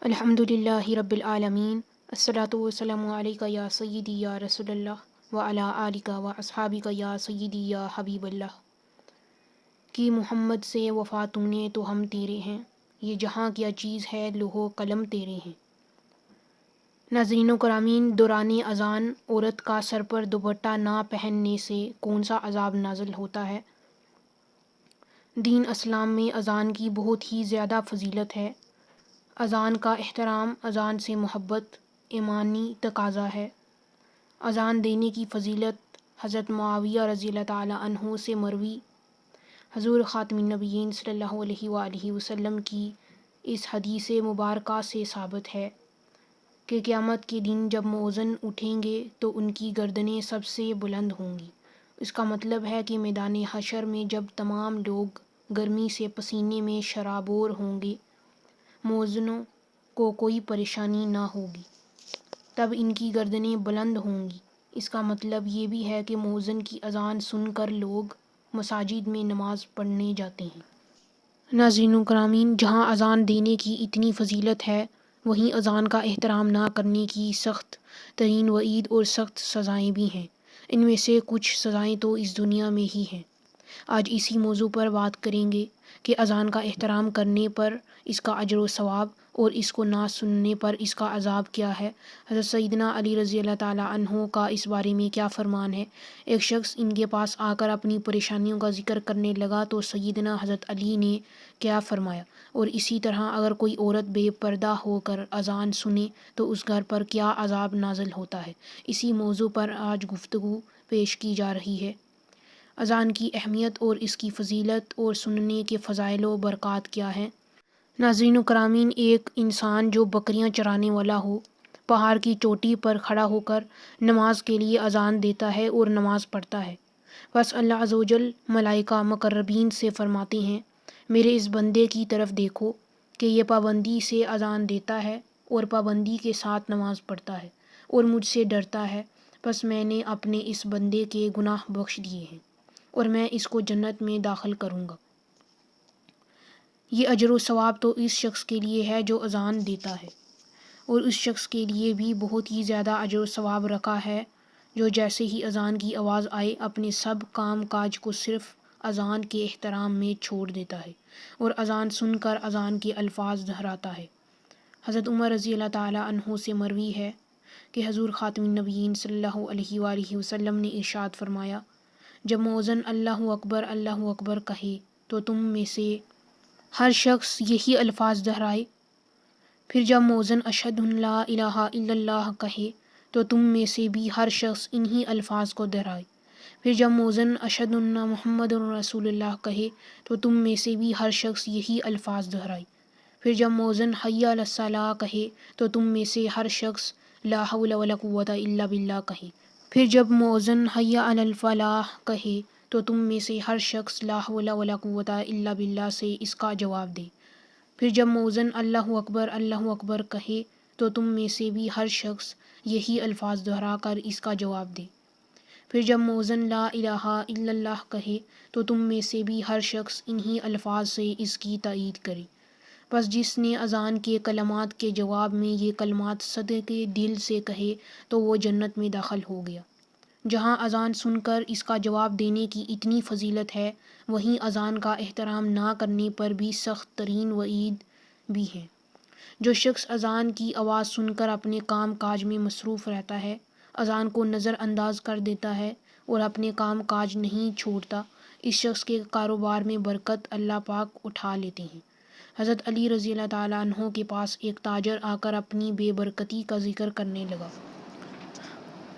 الحمد للہ رب العالمین، الصلاۃ والسلام علیکہ یا سیدی یا رسول اللہ وعلی آلکہ و اصحابکہ یا سیدی یا حبیب اللہ۔ کہ محمد سے وفا تو نے تو ہم تیرے ہیں، یہ جہاں کیا چیز ہے لوح و قلم تیرے ہیں۔ ناظرین و کرامین، دوران اذان عورت کا سر پر دوپٹہ نہ پہننے سے کون سا عذاب نازل ہوتا ہے؟ دین اسلام میں اذان کی بہت ہی زیادہ فضیلت ہے۔ اذان کا احترام، اذان سے محبت ایمانی تقاضا ہے۔ اذان دینے کی فضیلت حضرت معاویہ رضی اللہ تعالیٰ عنہ سے مروی حضور خاتم النبیین صلی اللہ علیہ وآلہ وسلم کی اس حدیث مبارکہ سے ثابت ہے کہ قیامت کے دن جب مؤذن اٹھیں گے تو ان کی گردنیں سب سے بلند ہوں گی۔ اس کا مطلب ہے کہ میدان حشر میں جب تمام لوگ گرمی سے پسینے میں شرابور ہوں گے، مؤذنوں کو کوئی پریشانی نہ ہوگی، تب ان کی گردنیں بلند ہوں گی۔ اس کا مطلب یہ بھی ہے کہ مؤذن کی اذان سن کر لوگ مساجد میں نماز پڑھنے جاتے ہیں۔ ناظرین و کرامین، جہاں اذان دینے کی اتنی فضیلت ہے، وہیں اذان کا احترام نہ کرنے کی سخت ترین وعید اور سخت سزائیں بھی ہیں۔ ان میں سے کچھ سزائیں تو اس دنیا میں ہی ہیں۔ آج اسی موضوع پر بات کریں گے کہ اذان کا احترام کرنے پر اس کا اجر و ثواب اور اس کو نہ سننے پر اس کا عذاب کیا ہے۔ حضرت سیدنا علی رضی اللہ تعالیٰ عنہ کا اس بارے میں کیا فرمان ہے؟ ایک شخص ان کے پاس آ کر اپنی پریشانیوں کا ذکر کرنے لگا تو سیدنا حضرت علی نے کیا فرمایا؟ اور اسی طرح اگر کوئی عورت بے پردہ ہو کر اذان سنے تو اس گھر پر کیا عذاب نازل ہوتا ہے؟ اسی موضوع پر آج گفتگو پیش کی جا رہی ہے۔ اذان کی اہمیت اور اس کی فضیلت اور سننے کے فضائل و برکات کیا ہیں؟ ناظرین و کرامین، ایک انسان جو بکریاں چرانے والا ہو، پہاڑ کی چوٹی پر کھڑا ہو کر نماز کے لیے اذان دیتا ہے اور نماز پڑھتا ہے۔ بس اللہ عز و جل ملائکہ مقربین سے فرماتے ہیں، میرے اس بندے کی طرف دیکھو کہ یہ پابندی سے اذان دیتا ہے اور پابندی کے ساتھ نماز پڑھتا ہے اور مجھ سے ڈرتا ہے، بس میں نے اپنے اس بندے کے گناہ بخش دیے ہیں اور میں اس کو جنت میں داخل کروں گا۔ یہ اجر و ثواب تو اس شخص کے لیے ہے جو اذان دیتا ہے، اور اس شخص کے لیے بھی بہت ہی زیادہ اجر و ثواب رکھا ہے جو جیسے ہی اذان کی آواز آئے اپنے سب کام کاج کو صرف اذان کے احترام میں چھوڑ دیتا ہے اور اذان سن کر اذان کے الفاظ دہراتا ہے۔ حضرت عمر رضی اللہ تعالیٰ عنہ سے مروی ہے کہ حضور خاتم النبیین صلی اللہ علیہ وآلہ وسلم نے ارشاد فرمایا، جب مؤذن اللہ اکبر کہے تو تم میں سے ہر شخص یہی الفاظ دہرائے، پھر جب مؤذن اشہد ان لا الہ الا اللہ کہے تو تم میں سے بھی ہر شخص انہی الفاظ کو دہرائے، پھر جب مؤذن اشہد ان محمد رسول اللہ کہے تو تم میں سے بھی ہر شخص یہی الفاظ دہرائے، پھر جب مؤذن حی علی الصلاۃ کہے تو تم میں سے ہر شخص لا حول ولا قوۃ الا باللہ کہے، پھر جب مؤذن حی علی الفلاح کہے تو تم میں سے ہر شخص لا حول ولا قوۃ الا باللہ سے اس کا جواب دے، پھر جب مؤذن اللہ اکبر کہے تو تم میں سے بھی ہر شخص یہی الفاظ دہرا کر اس کا جواب دے، پھر جب مؤذن لا الہ الا اللہ کہے تو تم میں سے بھی ہر شخص انہی الفاظ سے اس کی تائید کرے۔ بس جس نے اذان کے کلمات کے جواب میں یہ کلمات صدقے دل سے کہے تو وہ جنت میں داخل ہو گیا۔ جہاں اذان سن کر اس کا جواب دینے کی اتنی فضیلت ہے، وہیں اذان کا احترام نہ کرنے پر بھی سخت ترین وعید بھی ہے۔ جو شخص اذان کی آواز سن کر اپنے کام کاج میں مصروف رہتا ہے، اذان کو نظر انداز کر دیتا ہے اور اپنے کام کاج نہیں چھوڑتا، اس شخص کے کاروبار میں برکت اللہ پاک اٹھا لیتے ہیں۔ حضرت علی رضی اللہ تعالیٰ عنہ کے پاس ایک تاجر آ کر اپنی بے برکتی کا ذکر کرنے لگا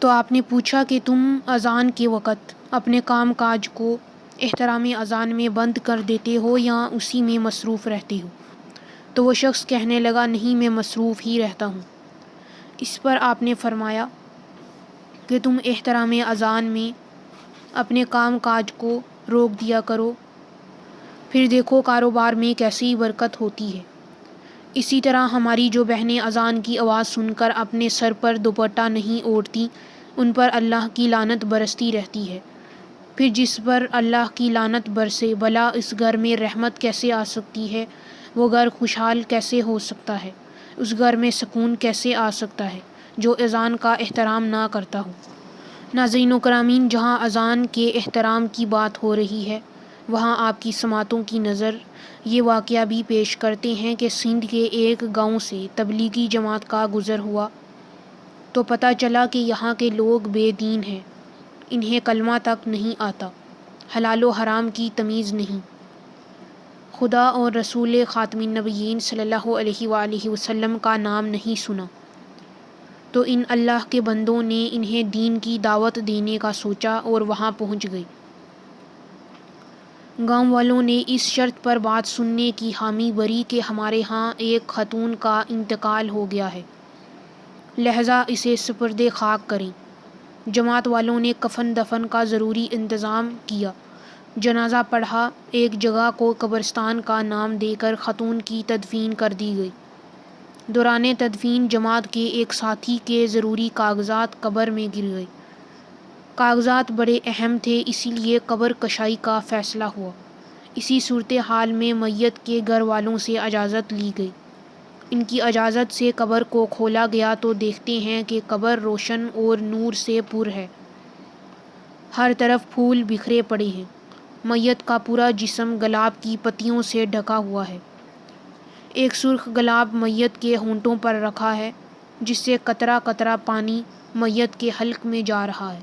تو آپ نے پوچھا کہ تم اذان کے وقت اپنے کام کاج کو احترام اذان میں بند کر دیتے ہو یا اسی میں مصروف رہتے ہو؟ تو وہ شخص کہنے لگا، نہیں، میں مصروف ہی رہتا ہوں۔ اس پر آپ نے فرمایا کہ تم احترام اذان میں اپنے کام کاج کو روک دیا کرو، پھر دیکھو کاروبار میں کیسی برکت ہوتی ہے۔ اسی طرح ہماری جو بہنیں اذان کی آواز سن کر اپنے سر پر دوپٹہ نہیں اوڑھتی، ان پر اللہ کی لعنت برستی رہتی ہے۔ پھر جس پر اللہ کی لعنت برسے، بھلا اس گھر میں رحمت کیسے آ سکتی ہے؟ وہ گھر خوشحال کیسے ہو سکتا ہے؟ اس گھر میں سکون کیسے آ سکتا ہے جو اذان کا احترام نہ کرتا ہو۔ ناظرین و کرامین، جہاں اذان کے احترام کی بات ہو رہی ہے وہاں آپ کی سماعتوں کی نظر یہ واقعہ بھی پیش کرتے ہیں کہ سندھ کے ایک گاؤں سے تبلیغی جماعت کا گزر ہوا تو پتہ چلا کہ یہاں کے لوگ بے دین ہیں، انہیں کلمہ تک نہیں آتا، حلال و حرام کی تمیز نہیں، خدا اور رسول خاتم النبیین صلی اللہ علیہ وآلہ وسلم کا نام نہیں سنا۔ تو ان اللہ کے بندوں نے انہیں دین کی دعوت دینے کا سوچا اور وہاں پہنچ گئے۔ گاؤں والوں نے اس شرط پر بات سننے کی حامی بھری کہ ہمارے ہاں ایک خاتون کا انتقال ہو گیا ہے، لہذا اسے سپرد خاک کریں۔ جماعت والوں نے کفن دفن کا ضروری انتظام کیا، جنازہ پڑھا، ایک جگہ کو قبرستان کا نام دے کر خاتون کی تدفین کر دی گئی۔ دوران تدفین جماعت کے ایک ساتھی کے ضروری کاغذات قبر میں گر گئے۔ کاغذات بڑے اہم تھے، اسی لیے قبر کشائی کا فیصلہ ہوا۔ اسی صورتحال میں میت کے گھر والوں سے اجازت لی گئی۔ ان کی اجازت سے قبر کو کھولا گیا تو دیکھتے ہیں کہ قبر روشن اور نور سے پر ہے، ہر طرف پھول بکھرے پڑے ہیں، میت کا پورا جسم گلاب کی پتیوں سے ڈھکا ہوا ہے، ایک سرخ گلاب میت کے ہونٹوں پر رکھا ہے جس سے قطرہ قطرہ پانی میت کے حلق میں جا رہا ہے۔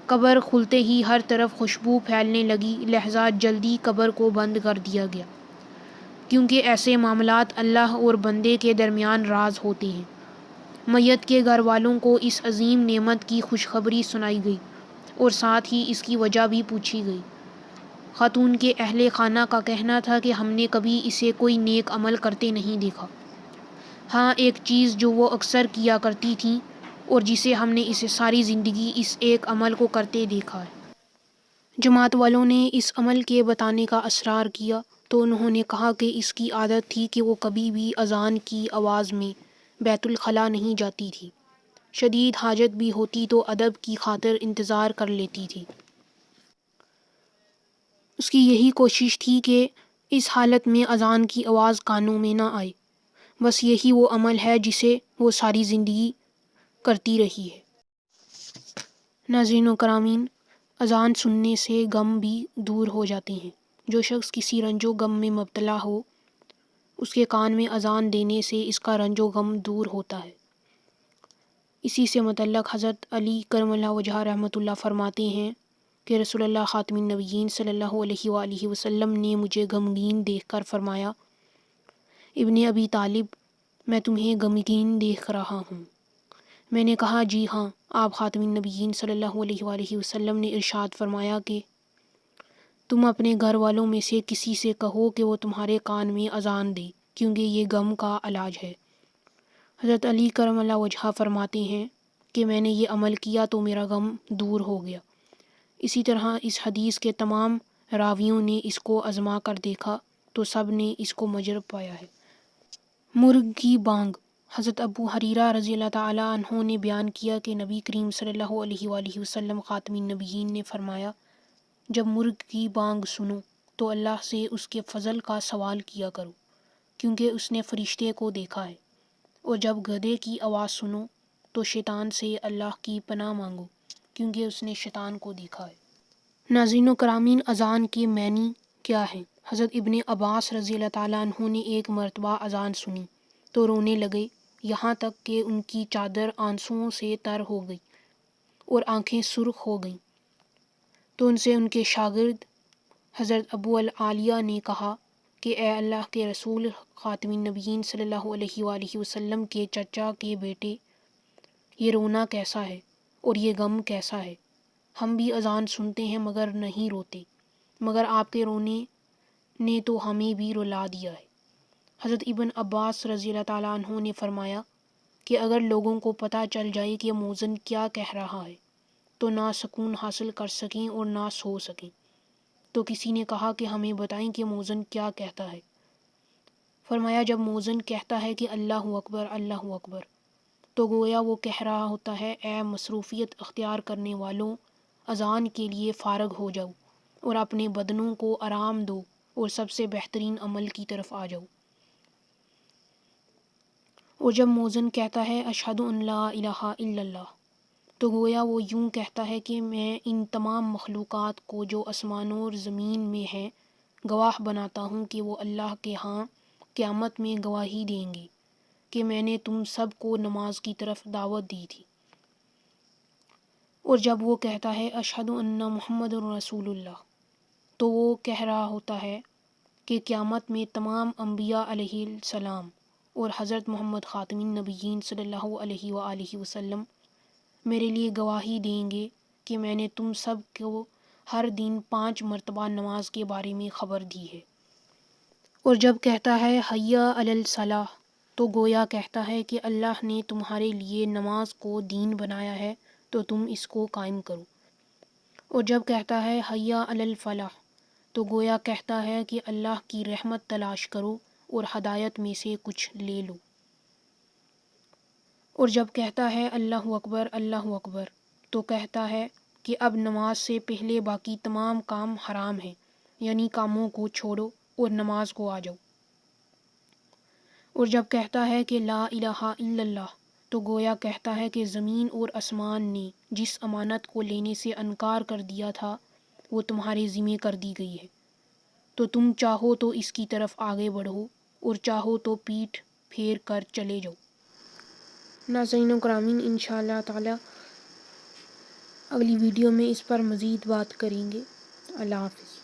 قبر کھلتے ہی ہر طرف خوشبو پھیلنے لگی، لہذا جلدی قبر کو بند کر دیا گیا، کیونکہ ایسے معاملات اللہ اور بندے کے درمیان راز ہوتے ہیں۔ میت کے گھر والوں کو اس عظیم نعمت کی خوشخبری سنائی گئی اور ساتھ ہی اس کی وجہ بھی پوچھی گئی۔ خاتون کے اہل خانہ کا کہنا تھا کہ ہم نے کبھی اسے کوئی نیک عمل کرتے نہیں دیکھا۔ ہاں، ایک چیز جو وہ اکثر کیا کرتی تھیں اور جسے ہم نے اسے ساری زندگی اس ایک عمل کو کرتے دیکھا ہے۔ جماعت والوں نے اس عمل کے بتانے کا اصرار کیا تو انہوں نے کہا کہ اس کی عادت تھی کہ وہ کبھی بھی اذان کی آواز میں بیت الخلاء نہیں جاتی تھی، شدید حاجت بھی ہوتی تو ادب کی خاطر انتظار کر لیتی تھی۔ اس کی یہی کوشش تھی کہ اس حالت میں اذان کی آواز کانوں میں نہ آئے۔ بس یہی وہ عمل ہے جسے وہ ساری زندگی کرتی رہی ہے۔ ناظرین و کرامین، اذان سننے سے غم بھی دور ہو جاتے ہیں۔ جو شخص کسی رنج و غم میں مبتلا ہو، اس کے کان میں اذان دینے سے اس کا رنج و غم دور ہوتا ہے۔ اسی سے متعلق حضرت علی کرم اللہ وجہہ رحمۃ اللہ فرماتے ہیں کہ رسول اللہ خاتم النبیین صلی اللہ علیہ وآلہ وسلم نے مجھے غمگین دیکھ کر فرمایا، ابن ابی طالب، میں تمہیں غمگین دیکھ رہا ہوں۔ میں نے کہا جی ہاں۔ آپ خاتم النبیین صلی اللہ علیہ وآلہ وسلم نے ارشاد فرمایا کہ تم اپنے گھر والوں میں سے کسی سے کہو کہ وہ تمہارے کان میں اذان دے، کیونکہ یہ غم کا علاج ہے۔ حضرت علی کرم اللہ وجہہ فرماتے ہیں کہ میں نے یہ عمل کیا تو میرا غم دور ہو گیا۔ اسی طرح اس حدیث کے تمام راویوں نے اس کو آزما کر دیکھا تو سب نے اس کو مجرب پایا ہے۔ مرغ کی بانگ۔ حضرت ابو ہریرہ رضی اللہ تعالیٰ عنہ نے بیان کیا کہ نبی کریم صلی اللہ علیہ وآلہ وسلم خاتم النبیین نے فرمایا، جب مرغ کی بانگ سنو تو اللہ سے اس کے فضل کا سوال کیا کرو، کیونکہ اس نے فرشتے کو دیکھا ہے، اور جب گدھے کی آواز سنو تو شیطان سے اللہ کی پناہ مانگو، کیونکہ اس نے شیطان کو دیکھا ہے۔ ناظرین و کرامین، اذان کے معنی کیا ہے؟ حضرت ابن عباس رضی اللہ تعالیٰ عنہ نے ایک مرتبہ اذان سنی تو رونے لگے، یہاں تک کہ ان کی چادر آنسوؤں سے تر ہو گئی اور آنکھیں سرخ ہو گئیں۔ تو ان سے ان کے شاگرد حضرت ابو العالیہ نے کہا کہ اے اللہ کے رسول خاتم النبیین صلی اللہ علیہ وآلہ وسلم کے چچا کے بیٹے، یہ رونا کیسا ہے اور یہ غم کیسا ہے؟ ہم بھی اذان سنتے ہیں مگر نہیں روتے، مگر آپ کے رونے نے تو ہمیں بھی رلا دیا ہے۔ حضرت ابن عباس رضی اللہ تعالیٰ عنہ نے فرمایا کہ اگر لوگوں کو پتہ چل جائے کہ مؤذن کیا کہہ رہا ہے تو نہ سکون حاصل کر سکیں اور نہ سو سکیں۔ تو کسی نے کہا کہ ہمیں بتائیں کہ مؤذن کیا کہتا ہے؟ فرمایا، جب مؤذن کہتا ہے کہ اللہ اکبر اللہ اکبر، تو گویا وہ کہہ رہا ہوتا ہے، اے مصروفیت اختیار کرنے والوں، اذان کے لیے فارغ ہو جاؤ اور اپنے بدنوں کو آرام دو اور سب سے بہترین عمل کی طرف آ جاؤ۔ اور جب مؤذن کہتا ہے اشہد ان لا الہ الا اللہ، تو گویا وہ یوں کہتا ہے کہ میں ان تمام مخلوقات کو جو آسمانوں اور زمین میں ہیں گواہ بناتا ہوں کہ وہ اللہ کے ہاں قیامت میں گواہی دیں گے کہ میں نے تم سب کو نماز کی طرف دعوت دی تھی۔ اور جب وہ کہتا ہے اشہد ان محمد الرسول اللہ، تو وہ کہہ رہا ہوتا ہے کہ قیامت میں تمام انبیاء علیہ السلام اور حضرت محمد خاتم النبیین صلی اللہ علیہ وآلہ وسلم میرے لیے گواہی دیں گے کہ میں نے تم سب کو ہر دن 5 مرتبہ نماز کے بارے میں خبر دی ہے۔ اور جب کہتا ہے حی علی الصلاح، تو گویا کہتا ہے کہ اللہ نے تمہارے لیے نماز کو دین بنایا ہے تو تم اس کو قائم کرو۔ اور جب کہتا ہے حی علی الفلاح، تو گویا کہتا ہے کہ اللہ کی رحمت تلاش کرو اور ہدایت میں سے کچھ لے لو۔ اور جب کہتا ہے اللہ اکبر، تو کہتا ہے کہ اب نماز سے پہلے باقی تمام کام حرام ہیں، یعنی کاموں کو چھوڑو اور نماز کو آ جاؤ۔ اور جب کہتا ہے کہ لا الہ الا اللہ، تو گویا کہتا ہے کہ زمین اور آسمان نے جس امانت کو لینے سے انکار کر دیا تھا وہ تمہارے ذمہ کر دی گئی ہے، تو تم چاہو تو اس کی طرف آگے بڑھو اور چاہو تو پیٹھ پھیر کر چلے جاؤ۔ ناظرین و کرامین، انشاءاللہ تعالی اگلی ویڈیو میں اس پر مزید بات کریں گے۔ اللہ حافظ۔